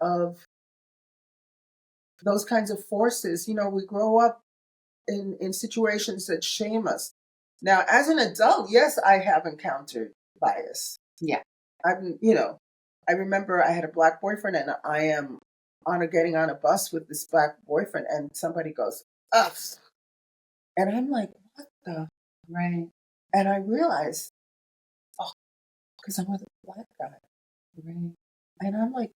of those kinds of forces. We grow up in situations that shame us. Now, as an adult, yes, I have encountered bias. Yeah. I remember I had a black boyfriend, and I am getting on a bus with this black boyfriend, and somebody goes, "Ugh," and I'm like, "What the?" Right. And I realized, oh, because I'm with a black guy, Right. and I'm like,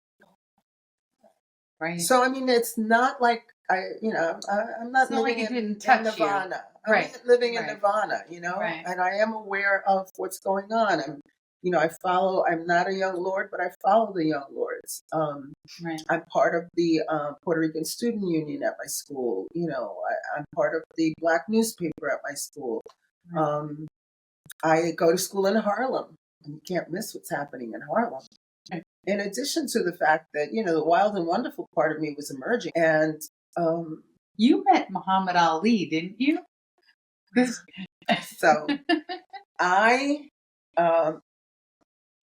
Right. so I mean, it's not like I'm not It's not like living it didn't in touch you. Nirvana. Right. I'm not living in Right. Nirvana, Right. and I am aware of what's going on. I follow. I'm not a young lord, but I follow the young lords. Right. I'm part of the Puerto Rican Student Union at my school. I'm part of the Black newspaper at my school. Right. I go to school in Harlem, and you can't miss what's happening in Harlem. Right. In addition to the fact that, the wild and wonderful part of me was emerging. And you met Muhammad Ali, didn't you? So I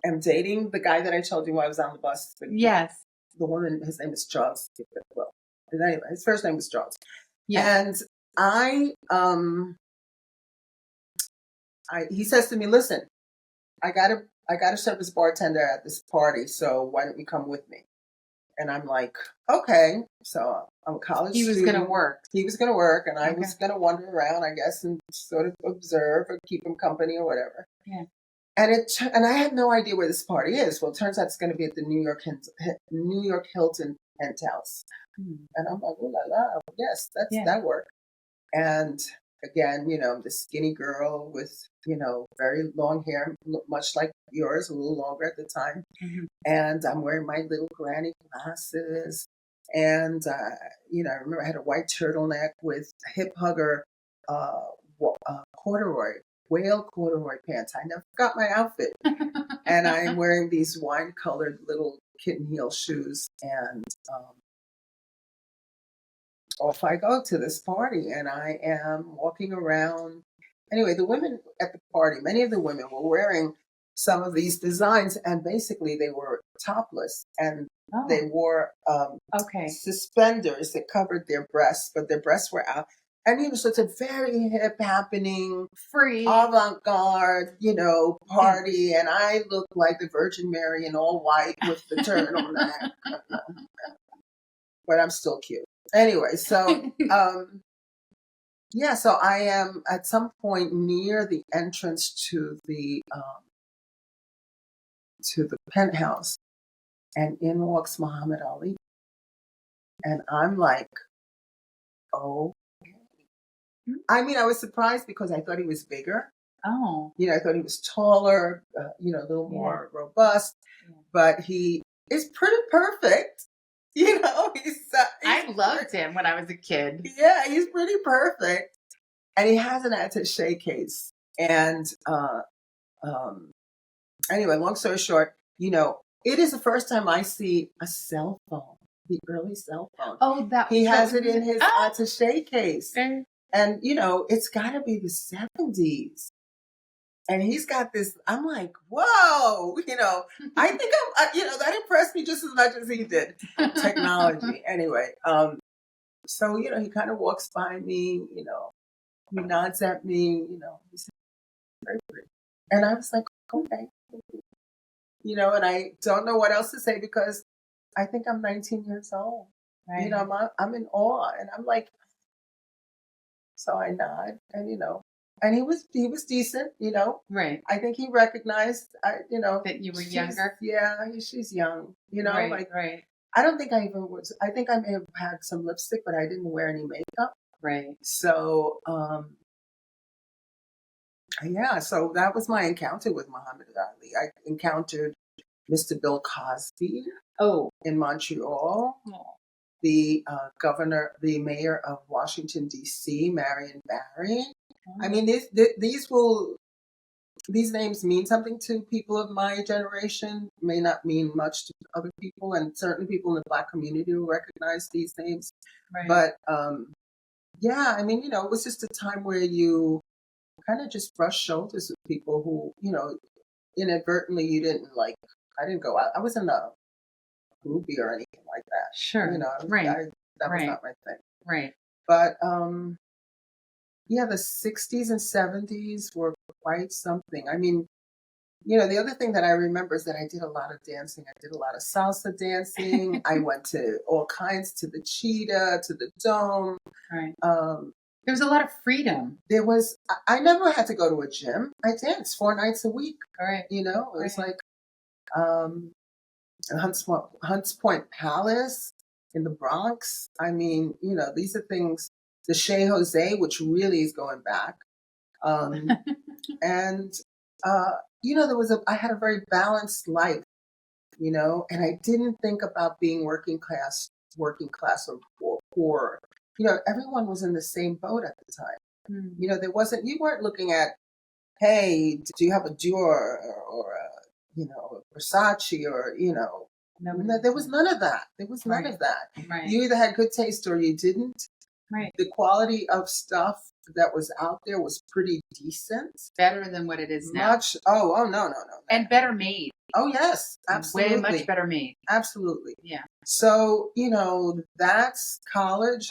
am dating the guy that I told you I was on the bus. Yes. The woman, his name is Charles. Well, anyway, his first name was Charles. Yeah. And he says to me, "Listen, I gotta serve as bartender at this party, so why don't you come with me?" And I'm like, okay. So I'm a college student. He was going to work. He was going to work, and I was going to wander around, I guess, and sort of observe or keep him company or whatever. Yeah. And I had no idea where this party is. Well, it turns out it's going to be at the New York Hilton penthouse. And I'm like, oh la la, yes, that worked. And again, the skinny girl with, very long hair, much like yours, a little longer at the time. Mm-hmm. And I'm wearing my little granny glasses. And, I remember I had a white turtleneck with a hip hugger, whale corduroy pants. I never forgot my outfit. And I'm wearing these wine-colored little kitten heel shoes. And off I go to this party, and I am walking around. Anyway, the women at the party, many of the women were wearing some of these designs, and basically they were topless, and they wore suspenders that covered their breasts, but their breasts were out. And, so it's a very hip happening, free, avant-garde, party. And I look like the Virgin Mary in all white with the turtleneck. But I'm still cute. Anyway, so, so I am at some point near the entrance to the penthouse, and in walks Muhammad Ali. And I'm like, oh. I mean, I was surprised because I thought he was bigger. Oh. I thought he was taller, a little more robust. Yeah. But he is pretty perfect. I loved him when I was a kid. Yeah, he's pretty perfect. And he has an attaché case. And anyway, long story short, it is the first time I see a cell phone, the early cell phone. Oh, he has it in his attaché case. And, it's got to be the 70s. And he's got this, I'm like, whoa, I think that impressed me just as much as he did. Technology. Anyway, so, he kind of walks by me, he nods at me, he's very pretty. And I was like, okay. And I don't know what else to say because I think I'm 19 years old. Right. I'm in awe, and I'm like, so I nod, and and he was decent, Right. I think he recognized, that you were younger. Yeah, she's young, right. I don't think I even was. I think I may have had some lipstick, but I didn't wear any makeup. Right. So, so that was my encounter with Muhammad Ali. I encountered Mr. Bill Cosby. In Montreal. Oh. The the mayor of Washington, D.C., Marion Barry. Oh. I mean, these names mean something to people of my generation, may not mean much to other people, and certainly people in the Black community will recognize these names. Right. But, I mean, it was just a time where you kind of just brush shoulders with people who, inadvertently you didn't like. I didn't go out. I was in a groupie or anything like that. Sure. You know, that was not my thing. Right. But yeah, the 60s and 70s were quite something. I mean, you know, the other thing that I remember is that I did a lot of dancing. I did a lot of salsa dancing. I went to all kinds, to the Cheetah, to the Dome. Right. Um, there was a lot of freedom. I never had to go to a gym. I danced 4 nights a week. All right. You know, it was like Hunts Point Palace in the Bronx. I mean, you know, these are things, the Chez Jose, which really is going back. And, you know, I had a very balanced life, you know, and I didn't think about being working class or poor. You know, everyone was in the same boat at the time. Mm. You know, you weren't looking at, hey, do you have a Dior or a, you know, a Versace or, you know, there was none of that. There was none of that. Right. You either had good taste or you didn't. Right. The quality of stuff that was out there was pretty decent. Better than what it is now. No. And better made. Oh, yes, absolutely. Way much better made. Absolutely. Yeah. So, you know, that's college.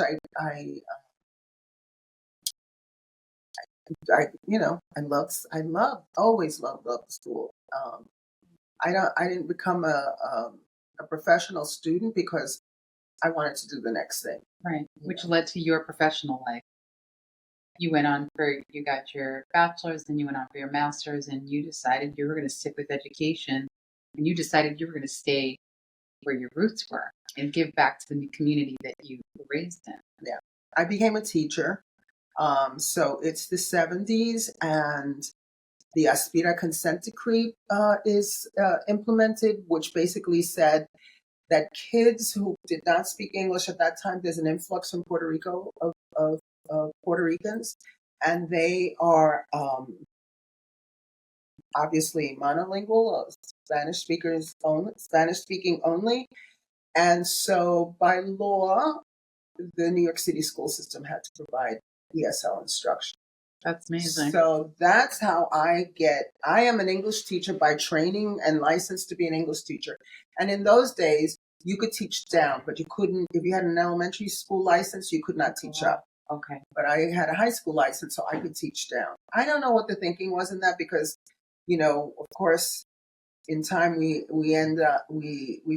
Always loved school. I didn't become a professional student because I wanted to do the next thing. Right. Which led to your professional life. You got your bachelor's, then you went on for your master's, and you decided you were going to stick with education, and you decided you were going to stay where your roots were and give back to the community that you were raised in. Yeah. I became a teacher. So it's the 70s, and the Aspira Consent Decree is implemented, which basically said that kids who did not speak English at that time, there's an influx from Puerto Rico of Puerto Ricans, and they are obviously monolingual, Spanish speaking only. And so by law, the New York City school system had to provide ESL instruction. That's amazing. So that's how I am an English teacher by training and licensed to be an English teacher. And in those days, you could teach down, but you couldn't, if you had an elementary school license, you could not teach up. Okay. But I had a high school license, so I could teach down. I don't know what the thinking was in that because, you know, of course, in time we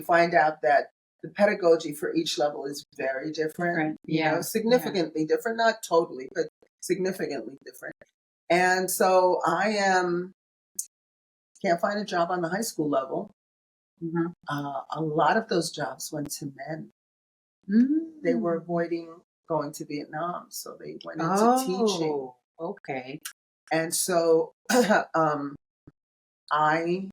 find out that the pedagogy for each level is very different. You know, significantly different, not totally, but significantly different. And so can't find a job on the high school level. Mm-hmm. A lot of those jobs went to men. Mm-hmm. They were avoiding going to Vietnam, so they went into teaching. Okay. And so I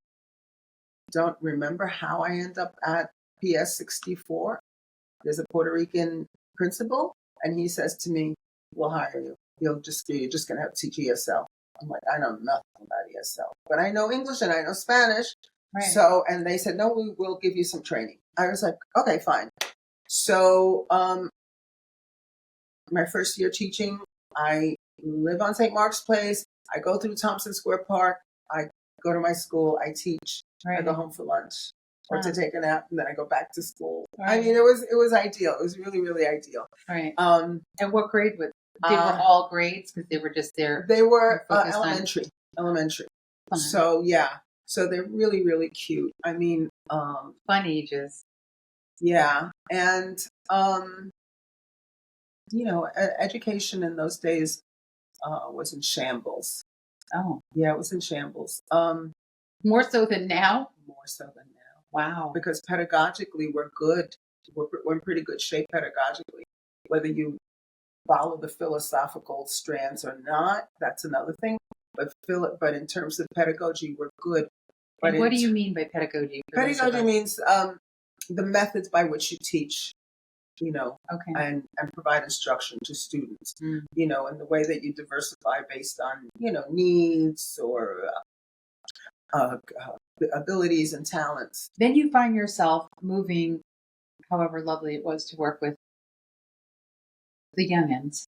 don't remember how I end up at PS 64. There's a Puerto Rican principal, and he says to me, "We'll hire you. You're just going to have to teach ESL." I'm like, I know nothing about ESL, but I know English and I know Spanish. Right. So, and they said, "No, we will give you some training." I was like, okay, fine. So, my first year teaching, I live on St. Mark's Place. I go through Thompson Square Park. I go to my school. I teach. Right. I go home for lunch or to take a nap, and then I go back to school. Right. I mean, it was ideal. It was really, really ideal. Right. And what grade was? They were all grades because they were just there. They were elementary. Fun. So yeah. So they're really, really cute. I mean, fun ages. Yeah, and you know, education in those days was in shambles. Oh, yeah, it was in shambles. More so than now. More so than now. Wow. Because pedagogically, we're good. We're in pretty good shape pedagogically. Whether you follow the philosophical strands or not, that's another thing. But in terms of pedagogy, we're good. But what do you mean by pedagogy? Pedagogy means the methods by which you teach, you know, and provide instruction to students, you know, and the way that you diversify based on, you know, needs or abilities and talents. Then you find yourself moving, however lovely it was to work with the youngins.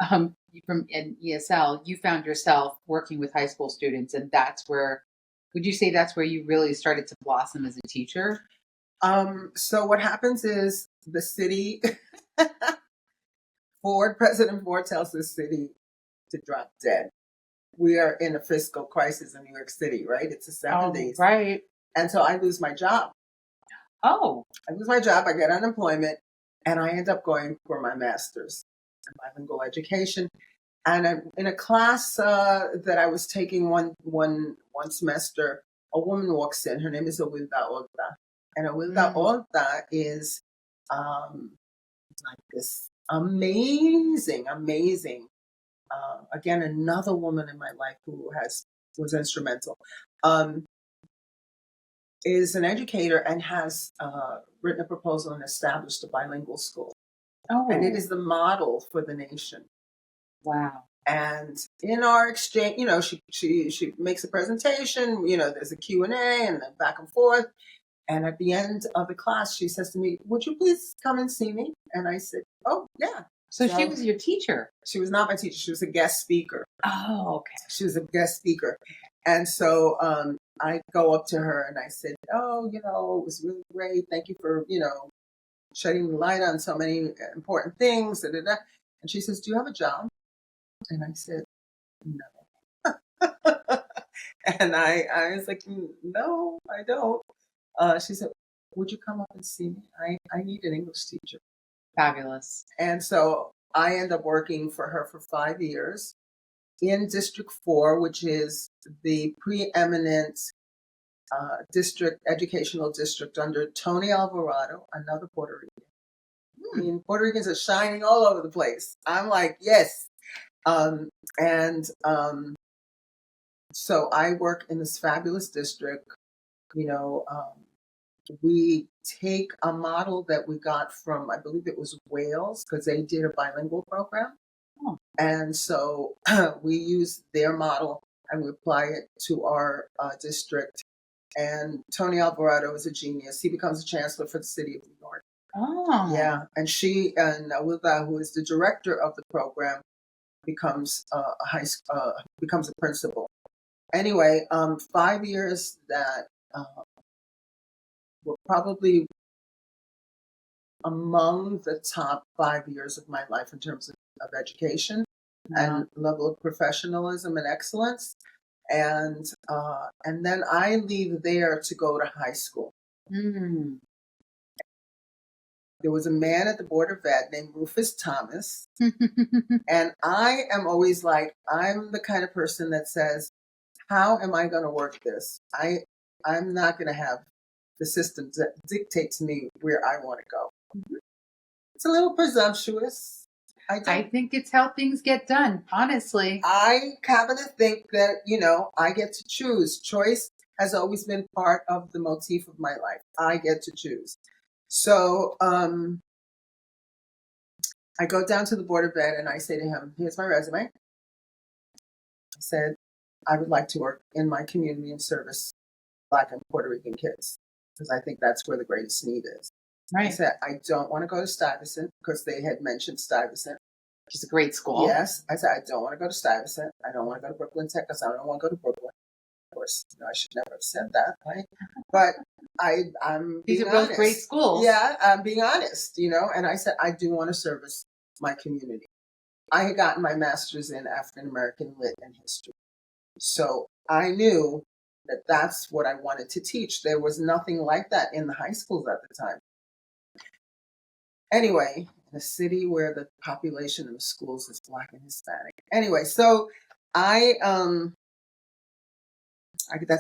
From in ESL, you found yourself working with high school students, and would you say that's where you really started to blossom as a teacher? So what happens is the city, President Ford tells the city to drop dead. We are in a fiscal crisis in New York City, right? It's the 70s. Oh, right. And so I lose my job. Oh. I lose my job, I get unemployment, and I end up going for my master's in bilingual education. And I'm in a class that I was taking one semester, a woman walks in. Her name is Awilda Olta. And Awilda Olta is like this amazing, again, another woman in my life who was instrumental. Is an educator and has written a proposal and established a bilingual school. Oh. And it is the model for the nation. Wow. And in our exchange, she makes a presentation, there's a Q&A and then back and forth. And at the end of the class, she says to me, would you please come and see me? And I said, oh, yeah. So she was your teacher? She was not my teacher. She was a guest speaker. Oh, okay. She was a guest speaker. And so I go up to her and I said, oh, it was really great. Thank you for, shedding the light on so many important things. Da, da, da. And she says, do you have a job? And I said, no. And I was like, no, I don't. She said, would you come up and see me? I need an English teacher. Fabulous. And so I end up working for her for 5 years in District 4, which is the preeminent educational district under Tony Alvarado, another Puerto Rican. I mean, Puerto Ricans are shining all over the place. I'm like, yes. So I work in this fabulous district. We take a model that we got from, I believe it was Wales, because they did a bilingual program. Oh. And so we use their model and we apply it to our district. And Tony Alvarado is a genius. He becomes a chancellor for the city of New York. Oh. Yeah. And she and Awilda, who is the director of the program, becomes becomes a principal. Anyway, 5 years that were probably among the top 5 years of my life in terms of education and level of professionalism and excellence. And then I leave there to go to high school. Mm. There was a man at the Board of Ed named Rufus Thomas. And I am always like, I'm the kind of person that says, how am I going to work this? I'm not going to have the system that dictates me where I want to go. Mm-hmm. It's a little presumptuous. I think it's how things get done, honestly. I happen to think that, I get to choose. Choice has always been part of the motif of my life. I get to choose. So I go down to the Board of Ed and I say to him, here's my resume. I said, I would like to work in my community and service Black and Puerto Rican kids, because I think that's where the greatest need is. Right. I said, I don't want to go to Stuyvesant, because they had mentioned Stuyvesant. Which is a great school. Yes. I said, I don't want to go to Stuyvesant. I don't want to go to Brooklyn Tech, because I don't want to go to Brooklyn. Of course, I should never have said that, right? But I'm These being are both honest. great schools. Yeah, I'm being honest, and I said, I do want to service my community. I had gotten my master's in African American Lit and History. So I knew that that's what I wanted to teach. There was nothing like that in the high schools at the time. Anyway, in a city where the population of the schools is Black and Hispanic. Anyway, so that's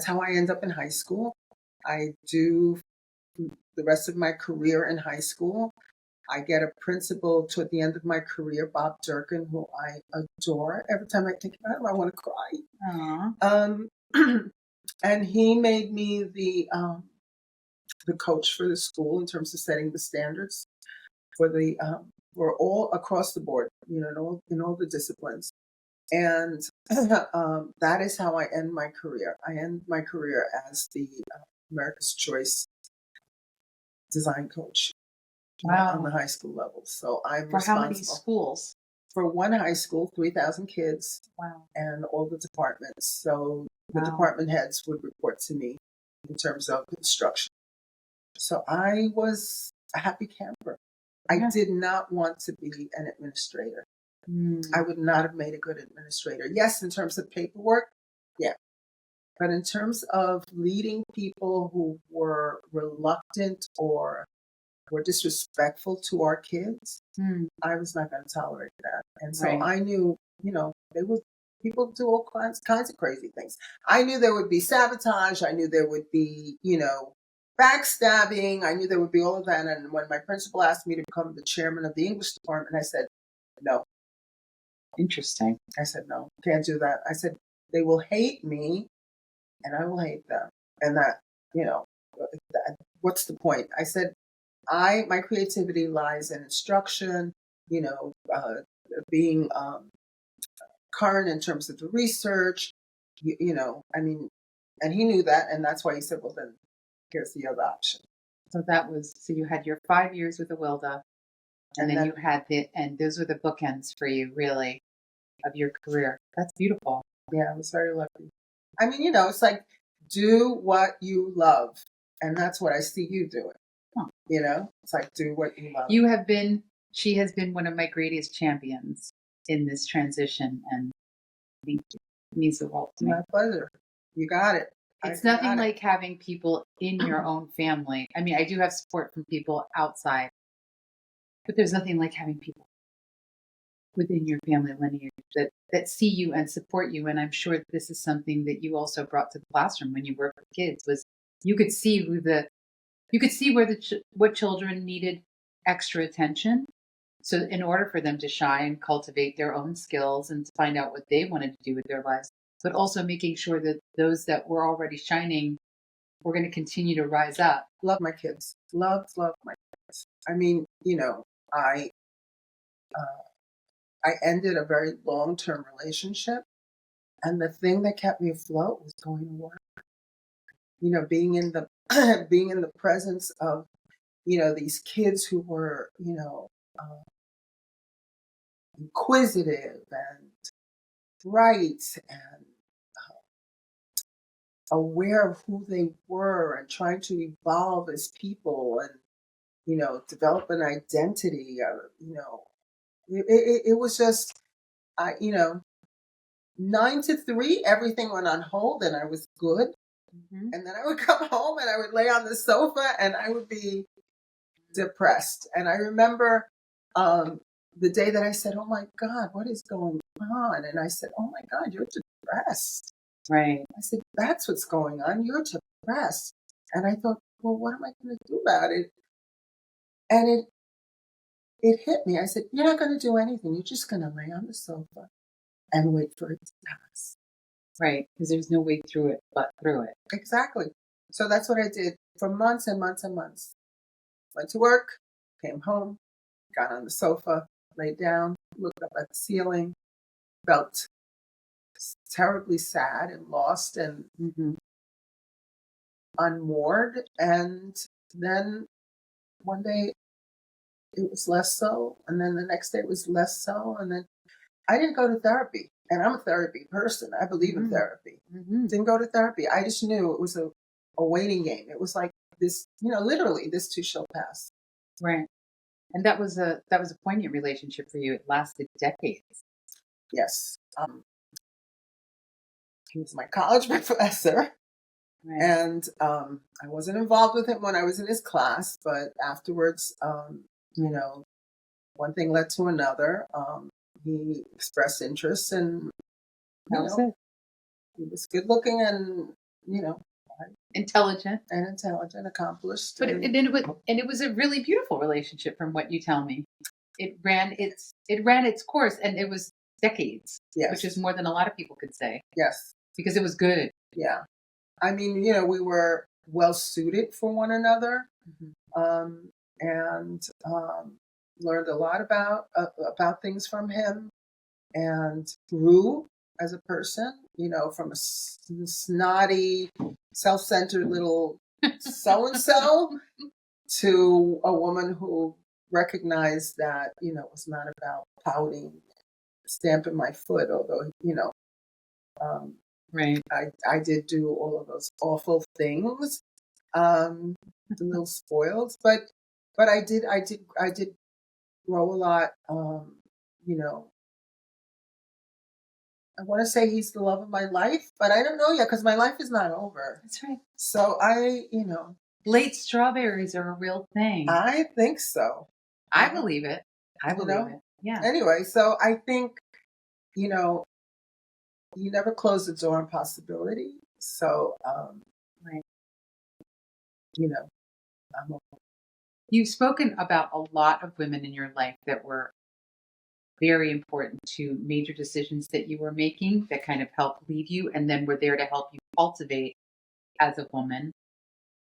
how I end up in high school. I do the rest of my career in high school. I get a principal toward the end of my career, Bob Durkin, who I adore. Every time I think about him, I want to cry. And he made me the coach for the school in terms of setting the standards for all across the board, in all the disciplines. And that is how I end my career. I end my career as the America's Choice design coach. Wow. On the high school level. So I'm for responsible. How many schools? For one high school, 3,000 kids. Wow. And all the departments. So the department heads would report to me in terms of instruction. So I was a happy camper. I did not want to be an administrator. I would not have made a good administrator. Yes, in terms of paperwork, yeah. But in terms of leading people who were reluctant or were disrespectful to our kids, I was not going to tolerate that. And so I knew, they would people do all kinds of crazy things. I knew there would be sabotage. I knew there would be, backstabbing. I knew there would be all of that. And when my principal asked me to become the chairman of the English department, I said, no. Interesting. I said, no, can't do that. I said, they will hate me and I will hate them. And that, what's the point? I said, my creativity lies in instruction, being current in terms of the research, and he knew that. And that's why he said, well, then here's the other option. So you had your 5 years with the Wilda, and then you had and those were the bookends for you, really, of your career. That's beautiful. Yeah, I was very lucky. I mean, it's like, do what you love. And that's what I see you doing. Huh. It's like, do what you love. She has been one of my greatest champions in this transition. And I think it means the world to me. My pleasure. You got it. It's nothing like having people in your own family. I mean, I do have support from people outside, but there's nothing like having people within your family lineage that see you and support you. And I'm sure this is something that you also brought to the classroom when you worked with kids, was you could see what children needed extra attention. So in order for them to shine, cultivate their own skills and to find out what they wanted to do with their lives, but also making sure that those that were already shining were going to continue to rise up. Love my kids. Love my kids. I mean, I ended a very long-term relationship, and the thing that kept me afloat was going to work. Being in the being in the presence of these kids who were inquisitive and bright and aware of who they were and trying to evolve as people and develop an identity. It was just, 9 to 3, everything went on hold and I was good. And then I would come home and I would lay on the sofa and I would be depressed. And I remember the day that I said, oh my God, what is going on? And I said, oh my God, you're depressed. Right. I said, that's what's going on. You're depressed. And I thought, well, what am I going to do about it? And it hit me. I said, you're not going to do anything. You're just going to lay on the sofa and wait for it to pass. Right. Because there's no way through it but through it. Exactly. So that's what I did for months and months and months. Went to work, came home, got on the sofa, laid down, looked up at the ceiling, felt terribly sad and lost and unmoored. And then one day it was less so. And then the next day it was less so. And then I didn't go to therapy. And I'm a therapy person. I believe in therapy. Didn't go to therapy. I just knew it was a waiting game. It was like this, literally, this too shall pass. Right. And that was a poignant relationship for you. It lasted decades. Yes. He was my college professor. Right. And I wasn't involved with him when I was in his class, but afterwards, one thing led to another. He expressed interest and, he was good looking and, intelligent, accomplished. But it was a really beautiful relationship from what you tell me. It ran its course and it was decades, which is more than a lot of people could say. Yes. Because it was good. Yeah. I mean, we were well suited for one another. And learned a lot about things from him and grew as a person, from a snotty, self-centered little so-and-so to a woman who recognized that, it was not about pouting, stamping my foot, although, right. I did do all of those awful things. A little spoiled, but I did grow a lot. You know, I want to say he's the love of my life, but I don't know yet because my life is not over. That's right. So you know, late strawberries are a real thing. I think so. I believe it. I believe it. Yeah. Anyway, so I think, you know, you never close the door on possibility. So, right. You know, I'm okay. You've spoken about a lot of women in your life that were very important to major decisions that you were making that kind of helped lead you and then were there to help you cultivate as a woman.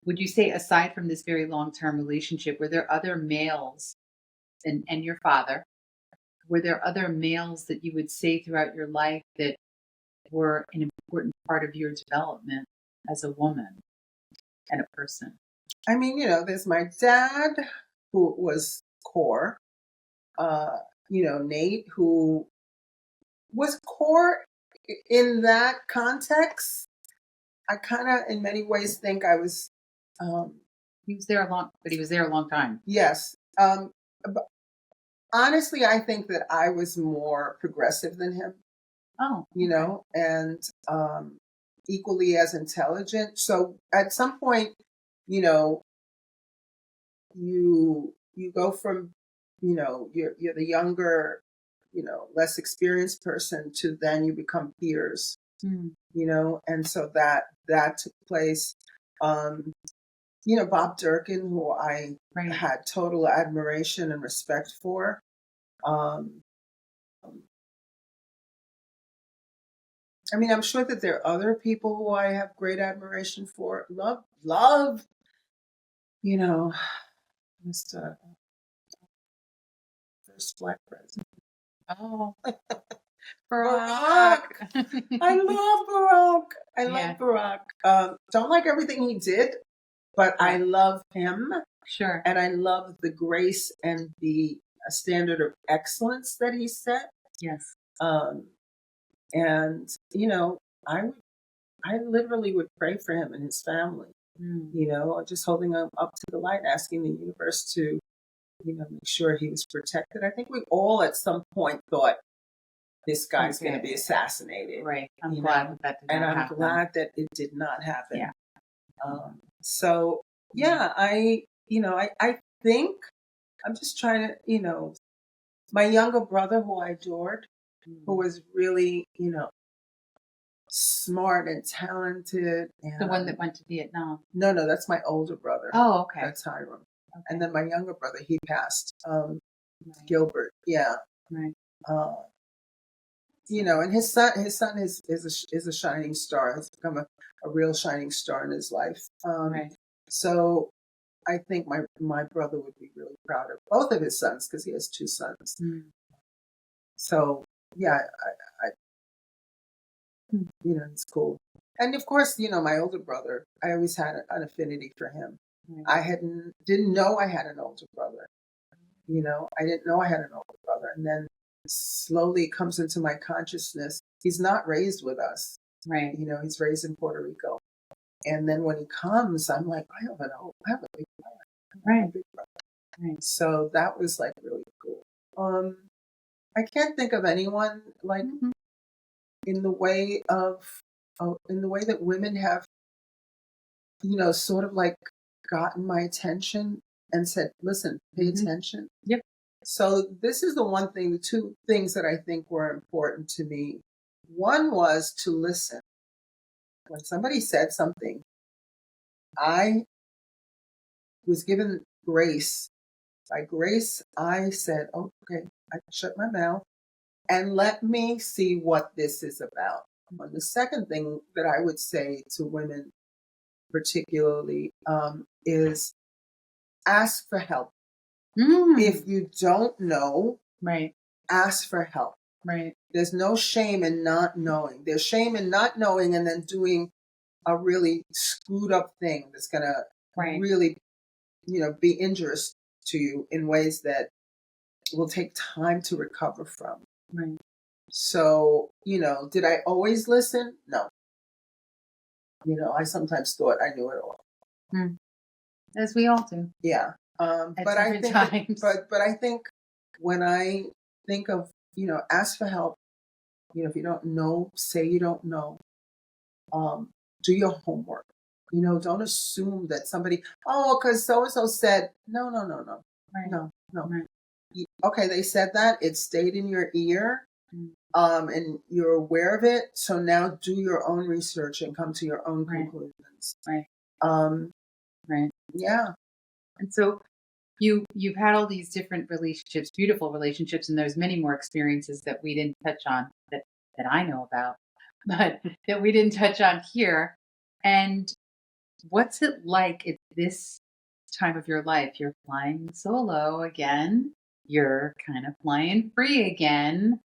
Would you say, aside from this very long-term relationship, were there other males and your father, were there other males that you would say throughout your life that were an important part of your development as a woman and a person? I mean, you know, there's my dad, who was core. You know, Nate, who was core in that context. I kind of, in many ways, think I was. He was there but he was there a long time. Yes. But honestly, I think that I was more progressive than him. Oh, you know, and equally as intelligent. So at some point, you know, you go from, you know, you're the younger, you know, less experienced person to then you become peers. You know, and so that took place. You know, Bob Durkin, who I had total admiration and respect for. I mean, I'm sure that there are other people who I have great admiration for. Love, you know, Mr. First Black President. Oh, Barack. I love Barack. I love Barack. Don't like everything he did, but I love him. Sure. And I love the grace and the standard of excellence that he set. Yes. And, you know, I literally would pray for him and his family, you know, just holding him up to the light, asking the universe to, you know, make sure he was protected. I think we all at some point thought this guy's going to be assassinated. Right. I'm glad that did not happen. And I'm glad that it did not happen. Yeah. So, yeah, I think I'm just trying to, you know, my younger brother, who I adored, who was really, you know, smart and talented. And the one that went to Vietnam? No, that's my older brother. Oh, okay. That's Hiram. Okay. And then my younger brother, he passed. Gilbert. Yeah. Right. You know, and his son is a shining star. Has become a real shining star in his life. Right. So I think my brother would be really proud of both of his sons because he has two sons. So yeah, I you know, it's cool. And of course, you know, my older brother, I always had an affinity for him. I didn't know I had an older brother. You know, I didn't know I had an older brother. And then slowly it comes into my consciousness. He's not raised with us. Right. You know, he's raised in Puerto Rico. And then when he comes, I'm like, I have a big brother. Right. A big brother. Right. So that was like really cool. I can't think of anyone like in the way that women have, you know, sort of like gotten my attention and said, listen, pay attention. Yep. So this is the two things that I think were important to me. One was to listen. When somebody said something, I was given grace. By grace, I said, oh, okay, I shut my mouth and let me see what this is about. And the second thing that I would say to women particularly is ask for help. If you don't know, ask for help. Right. There's no shame in not knowing. There's shame in not knowing and then doing a really screwed up thing that's going to really, you know, be injurious to you in ways that will take time to recover from. Right. So, you know, did I always listen? No. You know, I sometimes thought I knew it all. Mm. As we all do. Yeah. At But I different think, times. but I think when I think of, ask for help, if you don't know, say you don't know, um, do your homework. Don't assume that somebody, because so and so said, no, no, no, no, Right. no, no. Right. Okay, they said that, it stayed in your ear, Mm. and you're aware of it. So now do your own research and come to your own Right. conclusions. Right. Um, Right. yeah. And so you've had all these different relationships, beautiful relationships, and there's many more experiences that we didn't touch on that I know about, but that we didn't touch on here. And what's it like at this time of your life? You're flying solo again. You're kind of flying free again.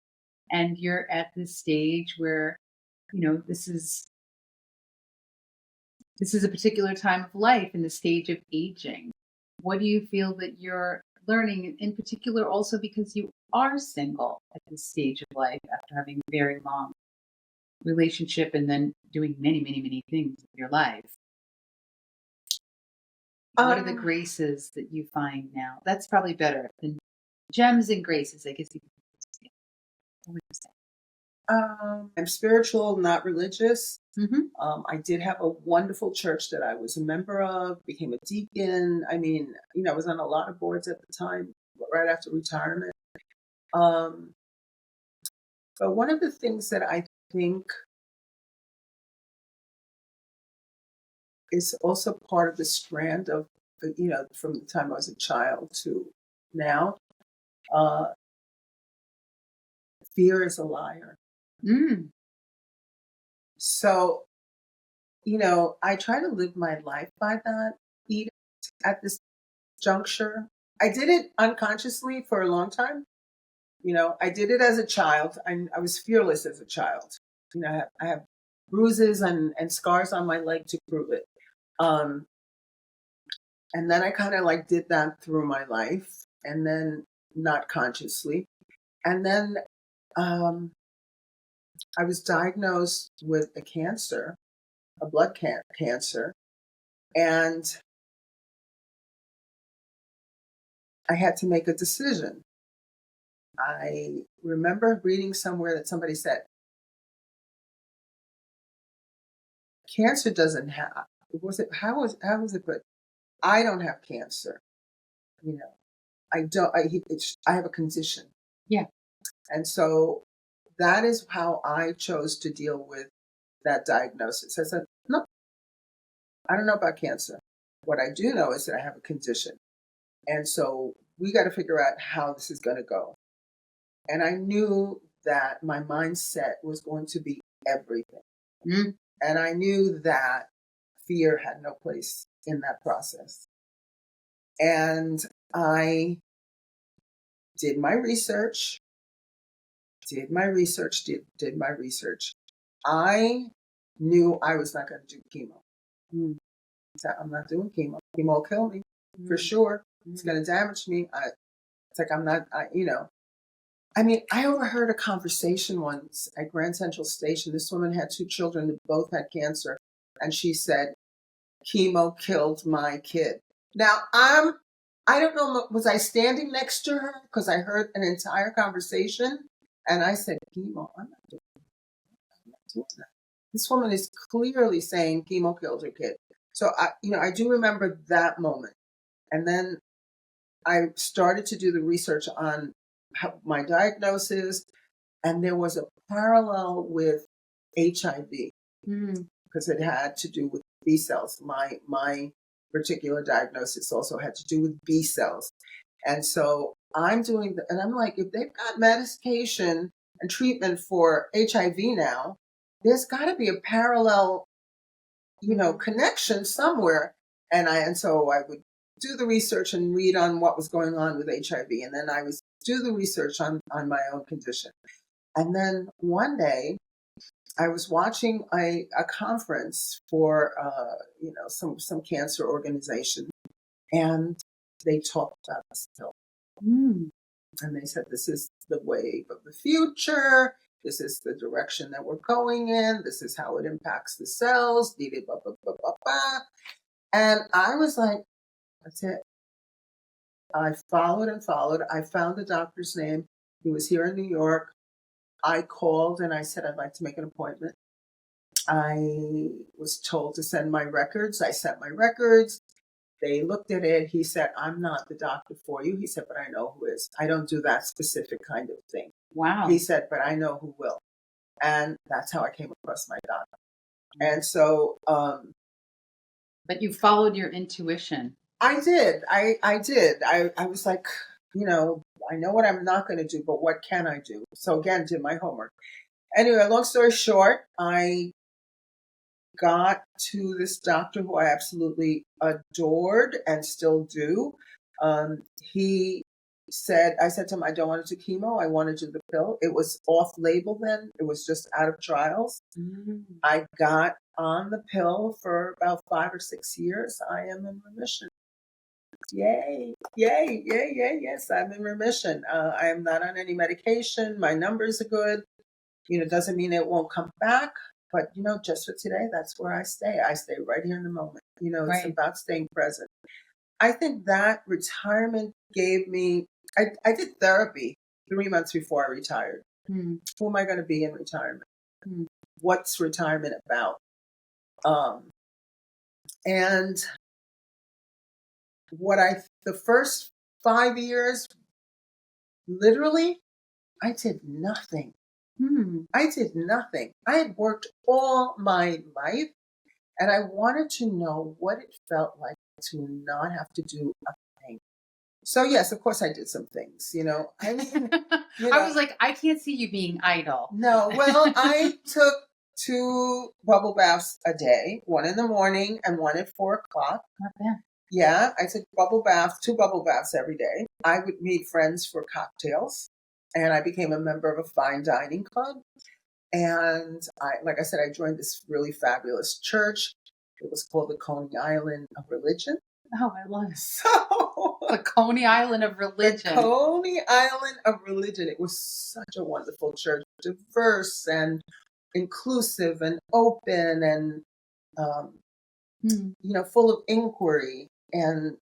And you're at this stage where, this is a particular time of life in the stage of aging. What do you feel that you're learning, in particular, also because you are single at this stage of life after having a very long relationship and then doing many, many, many things in your life? What are the Um, graces that you find now? That's probably better than gems and graces, I guess you could say. What would you say? I'm spiritual, not religious. Mm-hmm. I did have a wonderful church that I was a member of, became a deacon. I mean, I was on a lot of boards at the time, right after retirement. Um, but one of the things that I think is also part of the strand of, from the time I was a child to now, uh, fear is a liar. Mm. So, I try to live my life by that, even at this juncture. I did it unconsciously for a long time. I did it as a child. I was fearless as a child. I have bruises and scars on my leg to prove it. Um, and then I kind of like did that through my life, and then not consciously. And then um, I was diagnosed with a cancer, a blood cancer, and I had to make a decision. I remember reading somewhere that somebody said, cancer doesn't have, was it, how was it put? I don't have cancer. You know, I don't, I have a condition. Yeah. And so that is how I chose to deal with that diagnosis. I said, no, I don't know about cancer. What I do know is that I have a condition. And so we got to figure out how this is going to go. And I knew that my mindset was going to be everything. Mm. And I knew that fear had no place in that process. And I did my research, did my research, did my research. I knew I was not going to do chemo. Mm. So I'm not doing chemo. Chemo will kill me for Mm. sure. It's going to damage me. It's like I'm not, I mean, I overheard a conversation once at Grand Central Station. This woman had two children that both had cancer. And she said, chemo killed my kid. Now, I don't know, was I standing next to her? Because I heard an entire conversation. And I said, chemo, I'm not doing that. This woman is clearly saying chemo killed her kid. So, I do remember that moment. And then I started to do the research on my diagnosis, and there was a parallel with HIV because it had to do with B cells. My particular diagnosis also had to do with B cells, and so I'm doing and I'm like, if they've got medication and treatment for HIV now, there's got to be a parallel, connection somewhere. And so I would do the research and read on what was going on with HIV, and then I would do the research on my own condition. And then one day I was watching a conference for some cancer organization, and they talked about this pill. And they said, this is the wave of the future. This is the direction that we're going in. This is how it impacts the cells. Blah, blah, blah, blah, blah. And I was like, that's it. I followed and followed. I found the doctor's name. He was here in New York. I called and I said, I'd like to make an appointment. I was told to send my records. I sent my records. They looked at it. He said, I'm not the doctor for you. He said, but I know who is. I don't do that specific kind of thing. Wow. He said, but I know who will. And that's how I came across my doctor. And so, but you followed your intuition. I did. I did. I was like, I know what I'm not going to do, but what can I do? So again, did my homework. Anyway, long story short, I got to this doctor who I absolutely adored and still do. He said, I said to him, I don't want to do chemo. I want to do the pill. It was off label then. It was just out of trials. I got on the pill for about 5 or 6 years. I am in remission. Yay, yay, yay, yay, yes, I'm in remission. I am not on any medication. My numbers are good. Doesn't mean it won't come back. But, just for today, that's where I stay. I stay right here in the moment. It's about staying present. I think that retirement gave me, I did therapy 3 months before I retired. Who am I going to be in retirement? What's retirement about? And the first 5 years, literally, I did nothing. I did nothing. I had worked all my life, and I wanted to know what it felt like to not have to do a thing. So yes, of course I did some things, I mean, I was like, I can't see you being idle. No, well, I took 2 bubble baths a day, 1 in the morning and 1 at 4 o'clock. Not bad. Yeah, I took 2 bubble baths every day. I would meet friends for cocktails, and I became a member of a fine dining club. And like I said, I joined this really fabulous church. It was called the Coney Island of Religion. Oh, I love it. So the Coney Island of Religion. The Coney Island of Religion. It was such a wonderful church, diverse and inclusive and open and, full of inquiry and,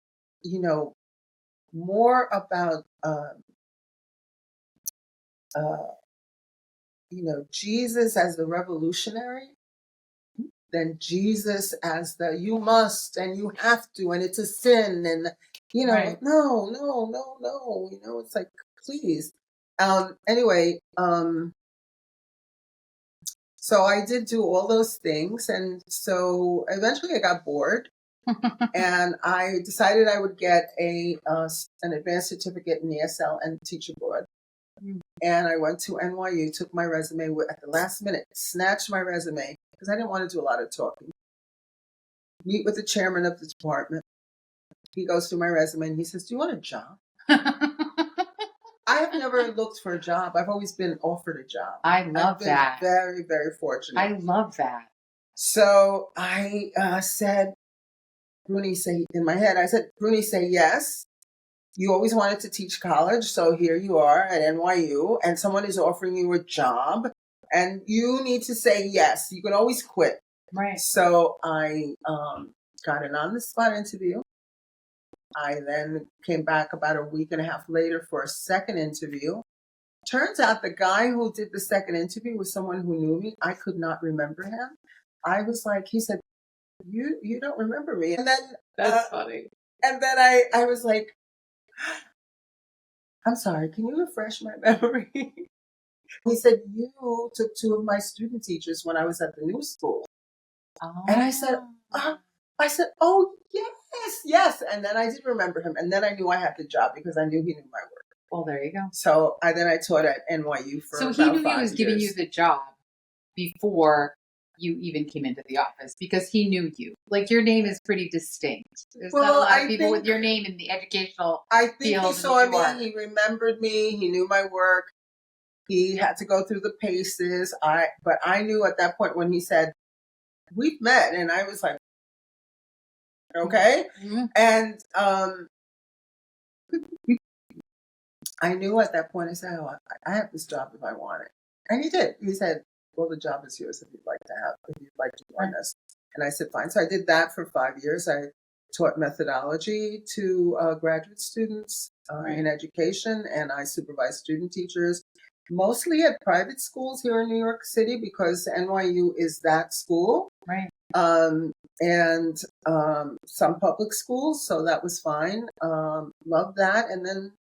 more about, Jesus as the revolutionary than Jesus as the you must and you have to and it's a sin and Right. no, it's like please. Anyway, so I did do all those things, and so eventually I got bored and I decided I would get an advanced certificate in ESL and teach abroad. And I went to NYU, took my resume at the last minute, snatched my resume because I didn't want to do a lot of talking. Meet with the chairman of the department. He goes through my resume and he says, do you want a job? I have never looked for a job. I've always been offered a job. I love that. Very, very fortunate. I love that. So I said, Bruni, say, in my head, I said, Bruni, say yes. You always wanted to teach college, so here you are at NYU, and someone is offering you a job, and you need to say yes. You can always quit. Right. So I got an on-the-spot interview. I then came back about a week and a half later for a second interview. Turns out the guy who did the second interview was someone who knew me. I could not remember him. I was like, he said, you don't remember me. And then that's funny. And then I was like, I'm sorry, can you refresh my memory? He said, you took 2 of my student teachers when I was at the new school. Oh. And I said, oh, yes. And then I did remember him. And then I knew I had the job because I knew he knew my work. Well, there you go. So I taught at NYU for about 5 years. So he knew he was giving you the job before you even came into the office because he knew you. Like your name is pretty distinct. There's not a lot of people with your name in the educational field. I think he saw me. He remembered me. He knew my work. He had to go through the paces. But I knew at that point when he said, we've met. And I was like, okay. Mm-hmm. And I knew at that point, I said, oh, I have this job if I want it. And he did. He said, well, the job is yours if you'd like to join us. And I said, fine. So I did that for 5 years. I taught methodology to graduate students in education, and I supervised student teachers, mostly at private schools here in New York City because NYU is that school. Right. And some public schools, so that was fine. Loved that. And then,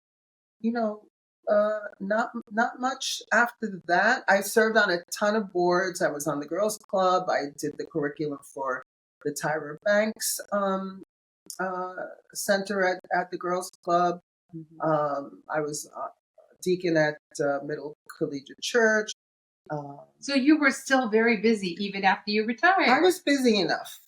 not much after that. I served on a ton of boards. I was on the Girls Club. I did the curriculum for the Tyra Banks Center at the Girls Club. I was Deacon at Middle Collegiate Church. So you were still very busy even after you retired. I was busy enough.